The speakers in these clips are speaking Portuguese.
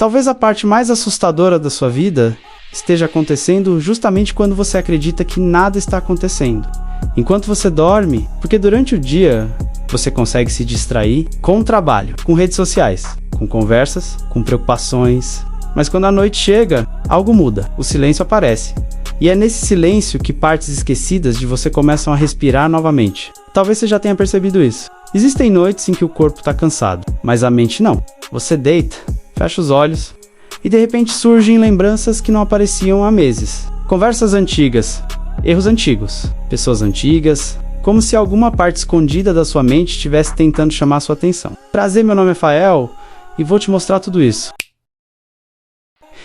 Talvez a parte mais assustadora da sua vida esteja acontecendo justamente quando você acredita que nada está acontecendo. Enquanto você dorme, porque durante o dia você consegue se distrair com o trabalho, com redes sociais, com conversas, com preocupações. Mas quando a noite chega, algo muda, o silêncio aparece. E é nesse silêncio que partes esquecidas de você começam a respirar novamente. Talvez você já tenha percebido isso. Existem noites em que o corpo está cansado, mas a mente não. Você deita, fecha os olhos e de repente surgem lembranças que não apareciam há meses. Conversas antigas, erros antigos, pessoas antigas, como se alguma parte escondida da sua mente estivesse tentando chamar sua atenção. Prazer, meu nome é Fael e vou te mostrar tudo isso.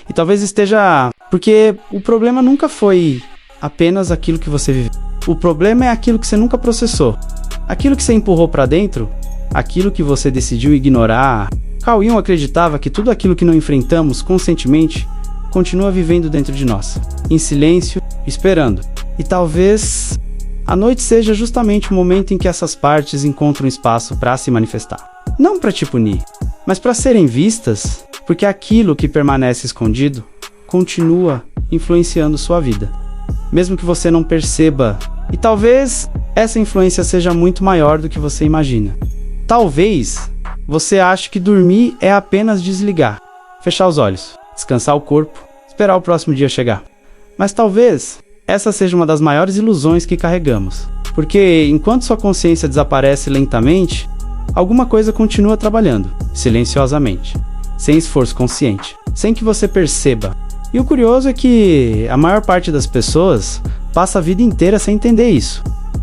E talvez esteja... porque o problema nunca foi apenas aquilo que você viveu. O problema é aquilo que você nunca processou. Aquilo que você empurrou para dentro, aquilo que você decidiu ignorar. Carl Jung acreditava que tudo aquilo que não enfrentamos conscientemente continua vivendo dentro de nós, em silêncio, esperando. E talvez a noite seja justamente o momento em que essas partes encontram espaço para se manifestar. Não para te punir, mas para serem vistas, porque aquilo que permanece escondido continua influenciando sua vida, mesmo que você não perceba. E talvez essa influência seja muito maior do que você imagina. Talvez você ache que dormir é apenas desligar, fechar os olhos, descansar o corpo, esperar o próximo dia chegar. Mas talvez essa seja uma das maiores ilusões que carregamos, porque enquanto sua consciência desaparece lentamente, alguma coisa continua trabalhando, silenciosamente, sem esforço consciente, sem que você perceba. E o curioso é que a maior parte das pessoas passa a vida inteira sem entender isso.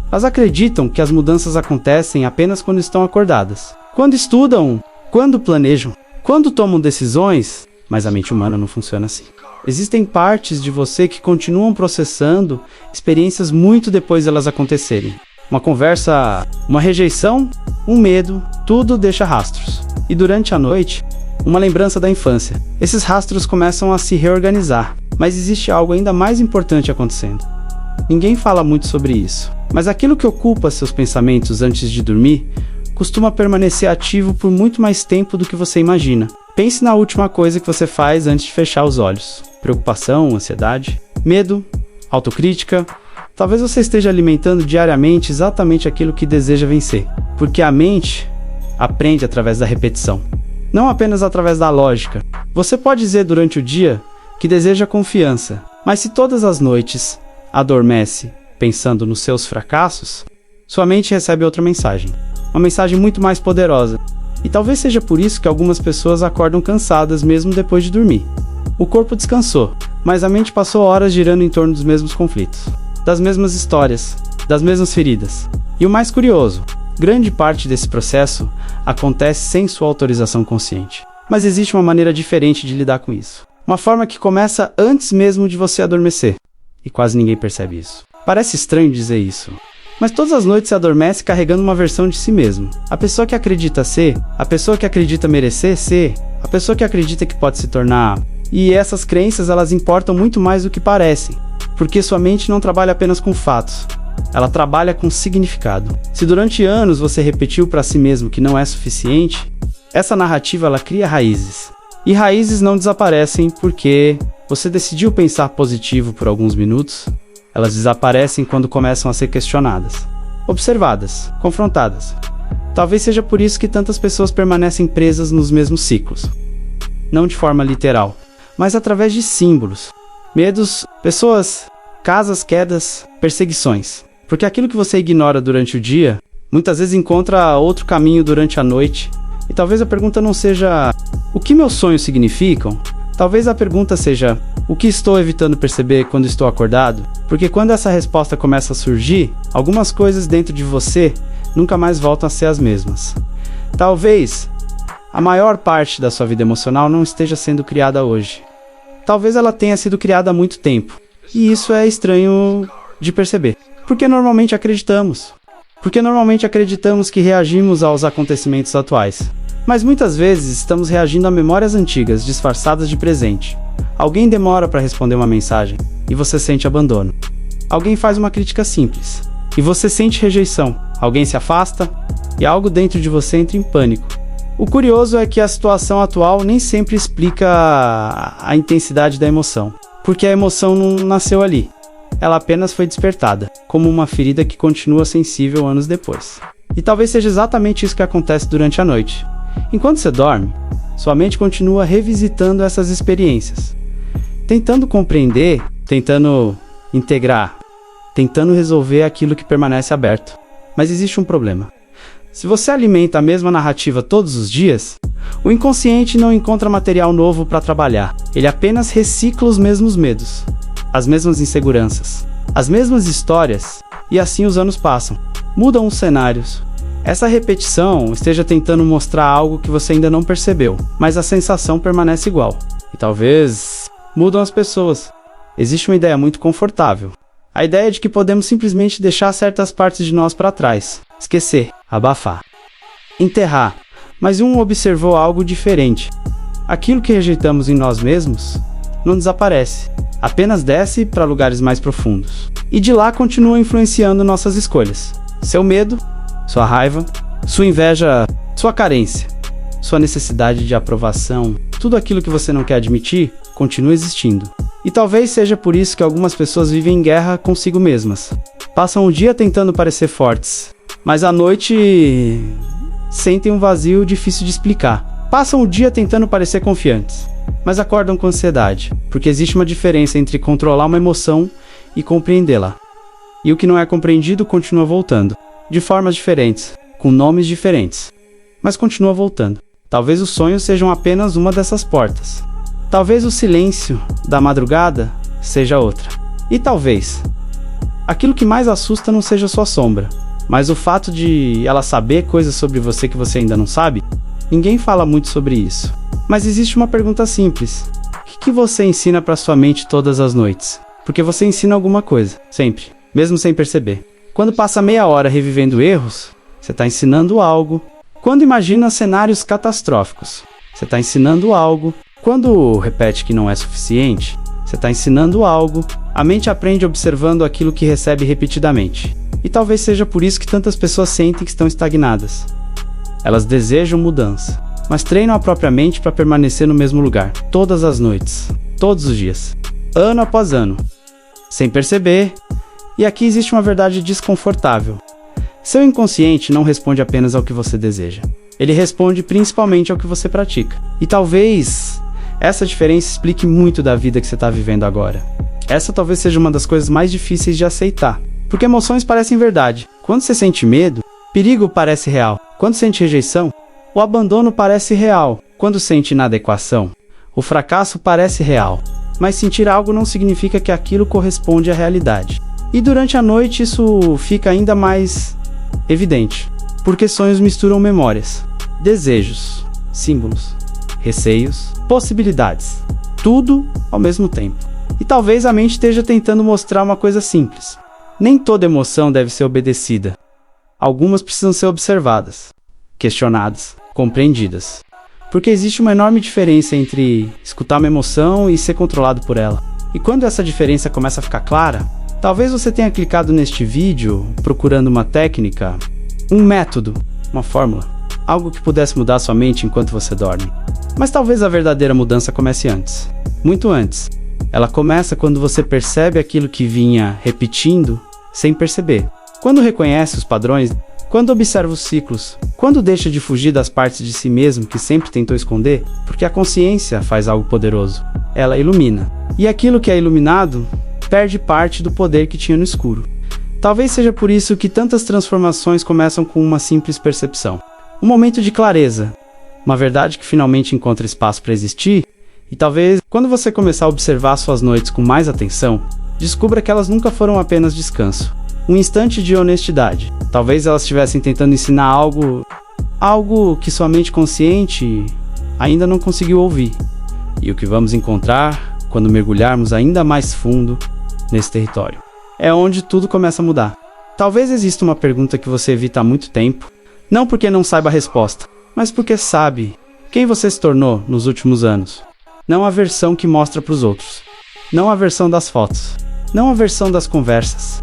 Elas acreditam que as mudanças acontecem apenas quando estão acordadas, quando estudam, quando planejam, quando tomam decisões, mas a mente humana não funciona assim. Existem partes de você que continuam processando experiências muito depois delas acontecerem. Uma conversa, uma rejeição, um medo, tudo deixa rastros. E durante a noite, uma lembrança da infância. Esses rastros começam a se reorganizar, mas existe algo ainda mais importante acontecendo. Ninguém fala muito sobre isso, mas aquilo que ocupa seus pensamentos antes de dormir costuma permanecer ativo por muito mais tempo do que você imagina. Pense na última coisa que você faz antes de fechar os olhos. Preocupação, ansiedade, medo, autocrítica. Talvez você esteja alimentando diariamente exatamente aquilo que deseja vencer, porque a mente aprende através da repetição, não apenas através da lógica. Você pode dizer durante o dia que deseja confiança, mas se todas as noites adormece pensando nos seus fracassos, sua mente recebe outra mensagem, uma mensagem muito mais poderosa. E talvez seja por isso que algumas pessoas acordam cansadas mesmo depois de dormir. O corpo descansou, mas a mente passou horas girando em torno dos mesmos conflitos, das mesmas histórias, das mesmas feridas. E o mais curioso, grande parte desse processo acontece sem sua autorização consciente. Mas existe uma maneira diferente de lidar com isso. Uma forma que começa antes mesmo de você adormecer. E quase ninguém percebe isso. Parece estranho dizer isso, mas todas as noites se adormece carregando uma versão de si mesmo. A pessoa que acredita ser, a pessoa que acredita merecer ser, a pessoa que acredita que pode se tornar. E essas crenças, elas importam muito mais do que parecem, porque sua mente não trabalha apenas com fatos. Ela trabalha com significado. Se durante anos você repetiu para si mesmo que não é suficiente, essa narrativa ela cria raízes. E raízes não desaparecem porque você decidiu pensar positivo por alguns minutos. Elas desaparecem quando começam a ser questionadas, observadas, confrontadas. Talvez seja por isso que tantas pessoas permanecem presas nos mesmos ciclos. Não de forma literal, mas através de símbolos. Medos, pessoas, casas, quedas, perseguições. Porque aquilo que você ignora durante o dia, muitas vezes encontra outro caminho durante a noite. E talvez a pergunta não seja o que meus sonhos significam? Talvez a pergunta seja o que estou evitando perceber quando estou acordado? Porque quando essa resposta começa a surgir, algumas coisas dentro de você nunca mais voltam a ser as mesmas. Talvez a maior parte da sua vida emocional não esteja sendo criada hoje. Talvez ela tenha sido criada há muito tempo. E isso é estranho de perceber. Porque normalmente acreditamos que reagimos aos acontecimentos atuais. Mas muitas vezes estamos reagindo a memórias antigas, disfarçadas de presente. Alguém demora para responder uma mensagem, e você sente abandono. Alguém faz uma crítica simples, e você sente rejeição. Alguém se afasta, e algo dentro de você entra em pânico. O curioso é que a situação atual nem sempre explica a intensidade da emoção, porque a emoção não nasceu ali. Ela apenas foi despertada, como uma ferida que continua sensível anos depois. E talvez seja exatamente isso que acontece durante a noite. Enquanto você dorme, sua mente continua revisitando essas experiências, tentando compreender, tentando integrar, tentando resolver aquilo que permanece aberto. Mas existe um problema. Se você alimenta a mesma narrativa todos os dias, o inconsciente não encontra material novo para trabalhar. Ele apenas recicla os mesmos medos, as mesmas inseguranças, as mesmas histórias, e assim os anos passam. Mudam os cenários. Essa repetição esteja tentando mostrar algo que você ainda não percebeu, mas a sensação permanece igual. E talvez mudam as pessoas. Existe uma ideia muito confortável. A ideia de que podemos simplesmente deixar certas partes de nós para trás, esquecer, abafar, enterrar. Mas um observou algo diferente. Aquilo que rejeitamos em nós mesmos não desaparece, apenas desce para lugares mais profundos. E de lá continua influenciando nossas escolhas. Seu medo, sua raiva, sua inveja, sua carência, sua necessidade de aprovação, tudo aquilo que você não quer admitir, continua existindo. E talvez seja por isso que algumas pessoas vivem em guerra consigo mesmas. Passam o dia tentando parecer fortes, mas à noite sentem um vazio difícil de explicar. Passam o dia tentando parecer confiantes, mas acordam com ansiedade, porque existe uma diferença entre controlar uma emoção e compreendê-la. E o que não é compreendido continua voltando, de formas diferentes, com nomes diferentes, mas continua voltando. Talvez os sonhos sejam apenas uma dessas portas. Talvez o silêncio da madrugada seja outra. E talvez aquilo que mais assusta não seja sua sombra, mas o fato de ela saber coisas sobre você que você ainda não sabe. Ninguém fala muito sobre isso. Mas existe uma pergunta simples. O que você ensina para sua mente todas as noites? Porque você ensina alguma coisa, sempre, mesmo sem perceber. Quando passa meia hora revivendo erros, você está ensinando algo. Quando imagina cenários catastróficos, você está ensinando algo. Quando repete que não é suficiente, você está ensinando algo. A mente aprende observando aquilo que recebe repetidamente. E talvez seja por isso que tantas pessoas sentem que estão estagnadas. Elas desejam mudança, mas treinam a própria mente para permanecer no mesmo lugar, todas as noites, todos os dias, ano após ano, sem perceber. E aqui existe uma verdade desconfortável. Seu inconsciente não responde apenas ao que você deseja. Ele responde principalmente ao que você pratica. E talvez essa diferença explique muito da vida que você está vivendo agora. Essa talvez seja uma das coisas mais difíceis de aceitar, porque emoções parecem verdade. Quando você sente medo, perigo parece real. Quando sente rejeição, o abandono parece real. Quando sente inadequação, o fracasso parece real. Mas sentir algo não significa que aquilo corresponde à realidade. E durante a noite isso fica ainda mais evidente, porque sonhos misturam memórias, desejos, símbolos, receios, possibilidades, tudo ao mesmo tempo. E talvez a mente esteja tentando mostrar uma coisa simples. Nem toda emoção deve ser obedecida. Algumas precisam ser observadas, questionadas, compreendidas. Porque existe uma enorme diferença entre escutar uma emoção e ser controlado por ela. E quando essa diferença começa a ficar clara, talvez você tenha clicado neste vídeo procurando uma técnica, um método, uma fórmula, algo que pudesse mudar sua mente enquanto você dorme. Mas talvez a verdadeira mudança comece antes, muito antes. Ela começa quando você percebe aquilo que vinha repetindo sem perceber. Quando reconhece os padrões, quando observa os ciclos, quando deixa de fugir das partes de si mesmo que sempre tentou esconder, porque a consciência faz algo poderoso. Ela ilumina. E aquilo que é iluminado perde parte do poder que tinha no escuro. Talvez seja por isso que tantas transformações começam com uma simples percepção. Um momento de clareza, uma verdade que finalmente encontra espaço para existir, e talvez, quando você começar a observar suas noites com mais atenção, descubra que elas nunca foram apenas descanso. Um instante de honestidade. Talvez elas estivessem tentando ensinar algo que sua mente consciente ainda não conseguiu ouvir. E o que vamos encontrar quando mergulharmos ainda mais fundo nesse território é onde tudo começa a mudar. Talvez exista uma pergunta que você evita há muito tempo, não porque não saiba a resposta, mas porque sabe quem você se tornou nos últimos anos. Não a versão que mostra para os outros, não a versão das fotos, não a versão das conversas.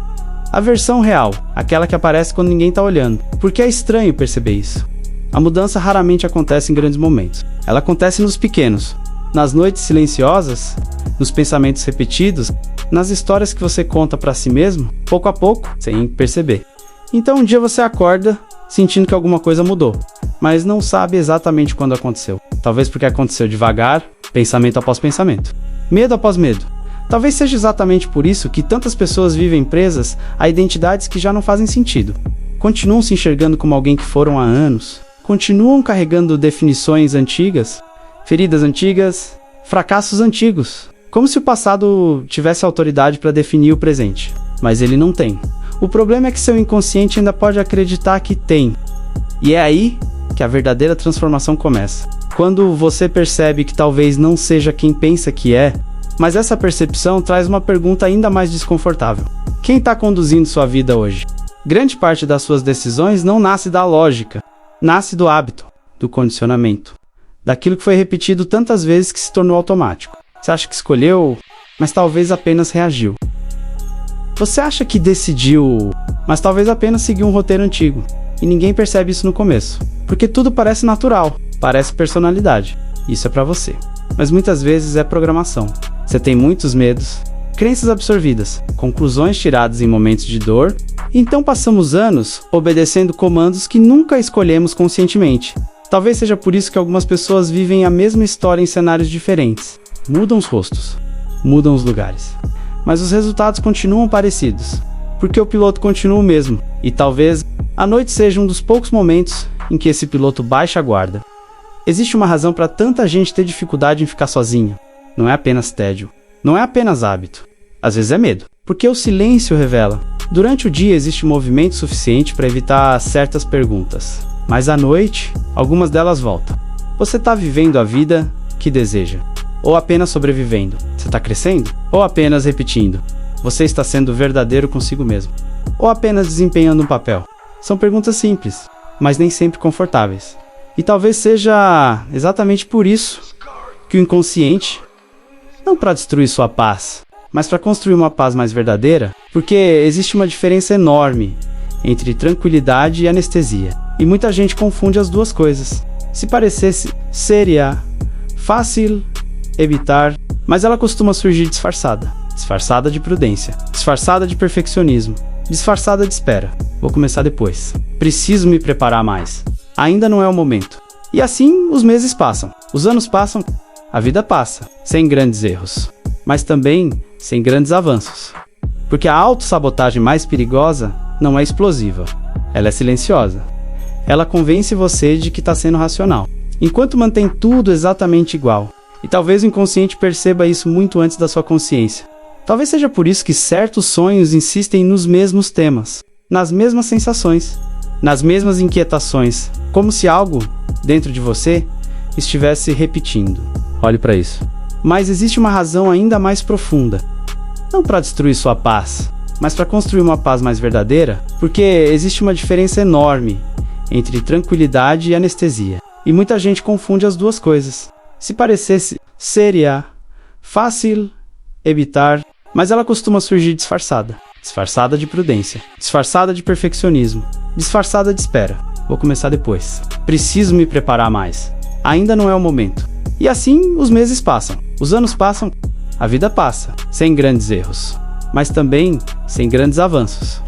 A versão real, aquela que aparece quando ninguém está olhando, porque é estranho perceber isso. A mudança raramente acontece em grandes momentos. Ela acontece nos pequenos, nas noites silenciosas, nos pensamentos repetidos, nas histórias que você conta para si mesmo, pouco a pouco, sem perceber. Então um dia você acorda sentindo que alguma coisa mudou, mas não sabe exatamente quando aconteceu. Talvez porque aconteceu devagar, pensamento após pensamento, medo após medo. Talvez seja exatamente por isso que tantas pessoas vivem presas a identidades que já não fazem sentido. Continuam se enxergando como alguém que foram há anos, continuam carregando definições antigas, feridas antigas, fracassos antigos, como se o passado tivesse autoridade para definir o presente, mas ele não tem. O problema é que seu inconsciente ainda pode acreditar que tem, e é aí que a verdadeira transformação começa. Quando você percebe que talvez não seja quem pensa que é, mas essa percepção traz uma pergunta ainda mais desconfortável. Quem está conduzindo sua vida hoje? Grande parte das suas decisões não nasce da lógica, nasce do hábito, do condicionamento, daquilo que foi repetido tantas vezes que se tornou automático. Você acha que escolheu, mas talvez apenas reagiu. Você acha que decidiu, mas talvez apenas seguiu um roteiro antigo. E ninguém percebe isso no começo, porque tudo parece natural, parece personalidade. Isso é pra você. Mas muitas vezes é programação. Você tem muitos medos, crenças absorvidas, conclusões tiradas em momentos de dor, e então passamos anos obedecendo comandos que nunca escolhemos conscientemente. Talvez seja por isso que algumas pessoas vivem a mesma história em cenários diferentes. Mudam os rostos, mudam os lugares, mas os resultados continuam parecidos, porque o piloto continua o mesmo, e talvez a noite seja um dos poucos momentos em que esse piloto baixa a guarda. Existe uma razão para tanta gente ter dificuldade em ficar sozinha. Não é apenas tédio, não é apenas hábito, às vezes é medo, porque o silêncio revela. Durante o dia existe movimento suficiente para evitar certas perguntas, mas à noite, algumas delas voltam. Você está vivendo a vida que deseja? Ou apenas sobrevivendo? Você está crescendo? Ou apenas repetindo? Você está sendo verdadeiro consigo mesmo? Ou apenas desempenhando um papel? São perguntas simples, mas nem sempre confortáveis. E talvez seja exatamente por isso que o inconsciente, não para destruir sua paz, mas para construir uma paz mais verdadeira, porque existe uma diferença enorme entre tranquilidade e anestesia. E muita gente confunde as duas coisas. Se parecesse, seria fácil evitar, mas ela costuma surgir disfarçada. Disfarçada de prudência, disfarçada de perfeccionismo, disfarçada de espera. Vou começar depois. Preciso me preparar mais. Ainda não é o momento. E assim os meses passam, os anos passam, a vida passa, sem grandes erros, mas também sem grandes avanços. Porque a autossabotagem mais perigosa não é explosiva, ela é silenciosa. Ela convence você de que está sendo racional, enquanto mantém tudo exatamente igual. E talvez o inconsciente perceba isso muito antes da sua consciência. Talvez seja por isso que certos sonhos insistem nos mesmos temas, nas mesmas sensações, nas mesmas inquietações, como se algo, dentro de você, estivesse repetindo. Olhe para isso. Mas existe uma razão ainda mais profunda. Não para destruir sua paz, mas para construir uma paz mais verdadeira, porque existe uma diferença enorme entre tranquilidade e anestesia. E muita gente confunde as duas coisas. Se parecesse, seria fácil evitar, mas ela costuma surgir disfarçada. Disfarçada de prudência, disfarçada de perfeccionismo, disfarçada de espera. Vou começar depois. Preciso me preparar mais. Ainda não é o momento. E assim os meses passam, os anos passam, a vida passa, sem grandes erros, mas também sem grandes avanços.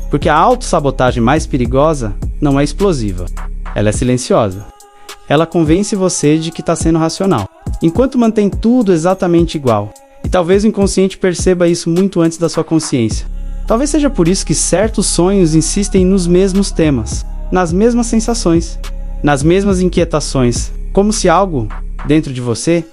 Porque a autossabotagem mais perigosa não é explosiva, ela é silenciosa. Ela convence você de que está sendo racional, enquanto mantém tudo exatamente igual. E talvez o inconsciente perceba isso muito antes da sua consciência. Talvez seja por isso que certos sonhos insistem nos mesmos temas, nas mesmas sensações, nas mesmas inquietações, como se algo, dentro de você,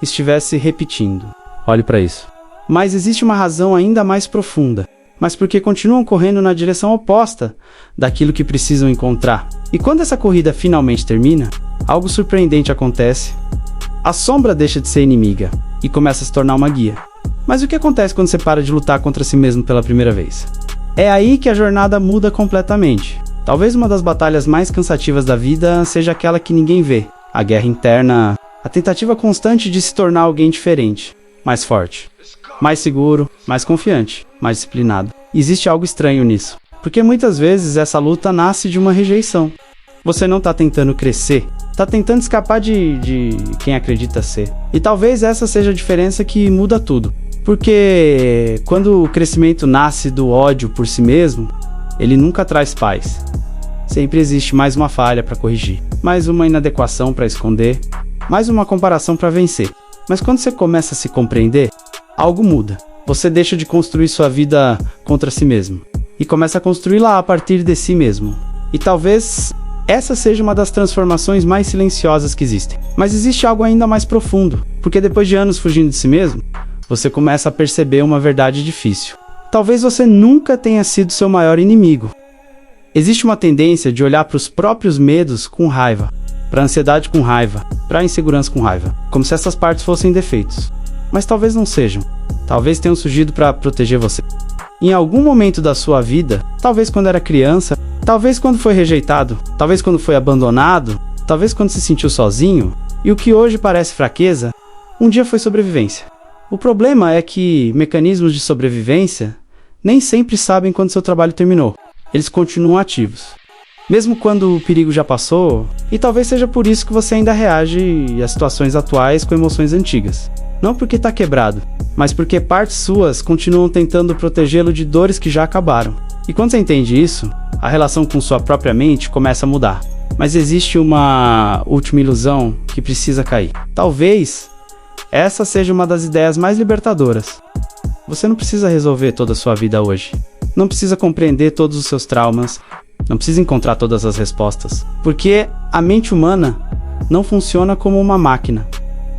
estivesse repetindo. Olhe para isso. Mas existe uma razão ainda mais profunda, mas porque continuam correndo na direção oposta daquilo que precisam encontrar. E quando essa corrida finalmente termina, algo surpreendente acontece. A sombra deixa de ser inimiga e começa a se tornar uma guia. Mas o que acontece quando você para de lutar contra si mesmo pela primeira vez? É aí que a jornada muda completamente. Talvez uma das batalhas mais cansativas da vida seja aquela que ninguém vê. A guerra interna, a tentativa constante de se tornar alguém diferente, mais forte, mais seguro, mais confiante, mais disciplinado. Existe algo estranho nisso, porque muitas vezes essa luta nasce de uma rejeição. Você não está tentando crescer, está tentando escapar de quem acredita ser. E talvez essa seja a diferença que muda tudo. Porque quando o crescimento nasce do ódio por si mesmo, ele nunca traz paz. Sempre existe mais uma falha para corrigir, mais uma inadequação para esconder, mais uma comparação para vencer. Mas quando você começa a se compreender, algo muda. Você deixa de construir sua vida contra si mesmo e começa a construí-la a partir de si mesmo. E talvez essa seja uma das transformações mais silenciosas que existem. Mas existe algo ainda mais profundo, porque depois de anos fugindo de si mesmo, você começa a perceber uma verdade difícil. Talvez você nunca tenha sido seu maior inimigo. Existe uma tendência de olhar para os próprios medos com raiva, para a ansiedade com raiva, para a insegurança com raiva, como se essas partes fossem defeitos. Mas talvez não sejam. Talvez tenham surgido para proteger você. Em algum momento da sua vida, talvez quando era criança, talvez quando foi rejeitado, talvez quando foi abandonado, talvez quando se sentiu sozinho, e o que hoje parece fraqueza, um dia foi sobrevivência. O problema é que mecanismos de sobrevivência nem sempre sabem quando seu trabalho terminou. Eles continuam ativos, mesmo quando o perigo já passou, e talvez seja por isso que você ainda reage às situações atuais com emoções antigas. Não porque está quebrado, mas porque partes suas continuam tentando protegê-lo de dores que já acabaram. E quando você entende isso, a relação com sua própria mente começa a mudar. Mas existe uma última ilusão que precisa cair. Talvez essa seja uma das ideias mais libertadoras. Você não precisa resolver toda a sua vida hoje. Não precisa compreender todos os seus traumas. Não precisa encontrar todas as respostas. Porque a mente humana não funciona como uma máquina.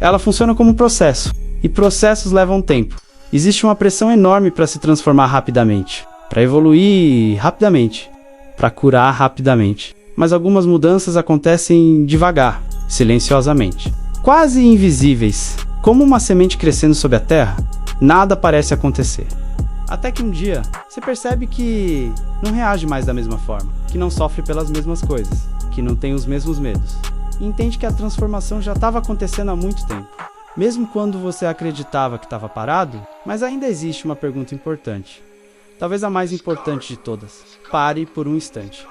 Ela funciona como um processo. E processos levam tempo. Existe uma pressão enorme para se transformar rapidamente. Para evoluir rapidamente. Para curar rapidamente. Mas algumas mudanças acontecem devagar, silenciosamente. Quase invisíveis. Como uma semente crescendo sob a terra, nada parece acontecer. Até que um dia, você percebe que não reage mais da mesma forma, que não sofre pelas mesmas coisas, que não tem os mesmos medos. E entende que a transformação já estava acontecendo há muito tempo. Mesmo quando você acreditava que estava parado, mas ainda existe uma pergunta importante. Talvez a mais importante de todas. Pare por um instante.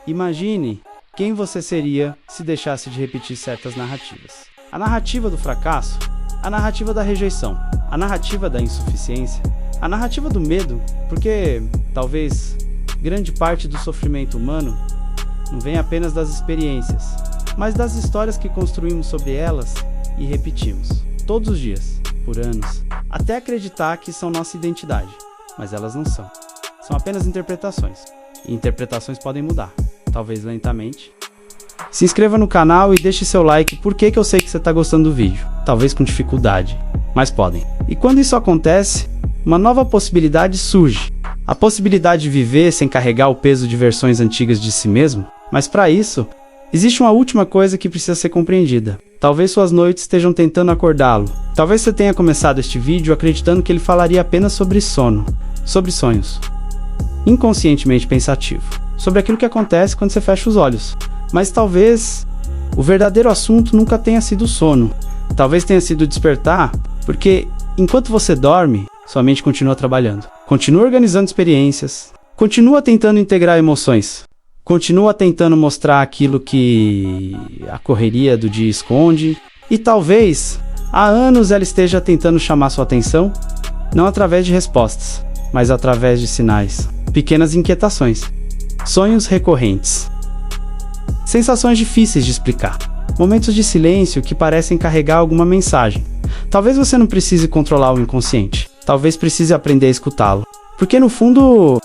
Imagine quem você seria se deixasse de repetir certas narrativas. A narrativa do fracasso, a narrativa da rejeição, a narrativa da insuficiência, a narrativa do medo, porque talvez grande parte do sofrimento humano não vem apenas das experiências, mas das histórias que construímos sobre elas e repetimos, todos os dias, por anos, até acreditar que são nossa identidade, mas elas não são. São apenas interpretações, e interpretações podem mudar, talvez lentamente. Se inscreva no canal e deixe seu like porque eu sei que você está gostando do vídeo, talvez com dificuldade, mas podem. E quando isso acontece, uma nova possibilidade surge, a possibilidade de viver sem carregar o peso de versões antigas de si mesmo, mas para isso, existe uma última coisa que precisa ser compreendida. Talvez suas noites estejam tentando acordá-lo. Talvez você tenha começado este vídeo acreditando que ele falaria apenas sobre sono, sobre sonhos. Inconscientemente pensativo, sobre aquilo que acontece quando você fecha os olhos. Mas talvez o verdadeiro assunto nunca tenha sido o sono. Talvez tenha sido o despertar, porque enquanto você dorme, sua mente continua trabalhando. Continua organizando experiências, continua tentando integrar emoções, continua tentando mostrar aquilo que a correria do dia esconde, e talvez há anos ela esteja tentando chamar sua atenção, não através de respostas, mas através de sinais, pequenas inquietações, sonhos recorrentes, sensações difíceis de explicar, momentos de silêncio que parecem carregar alguma mensagem. Talvez você não precise controlar o inconsciente, talvez precise aprender a escutá-lo, porque no fundo,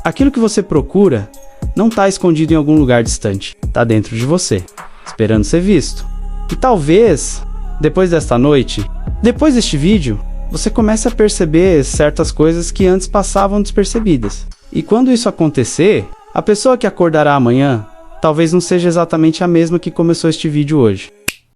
aquilo que você procura não está escondido em algum lugar distante, está dentro de você, esperando ser visto. E talvez, depois desta noite, depois deste vídeo, você comece a perceber certas coisas que antes passavam despercebidas. E quando isso acontecer, a pessoa que acordará amanhã talvez não seja exatamente a mesma que começou este vídeo hoje.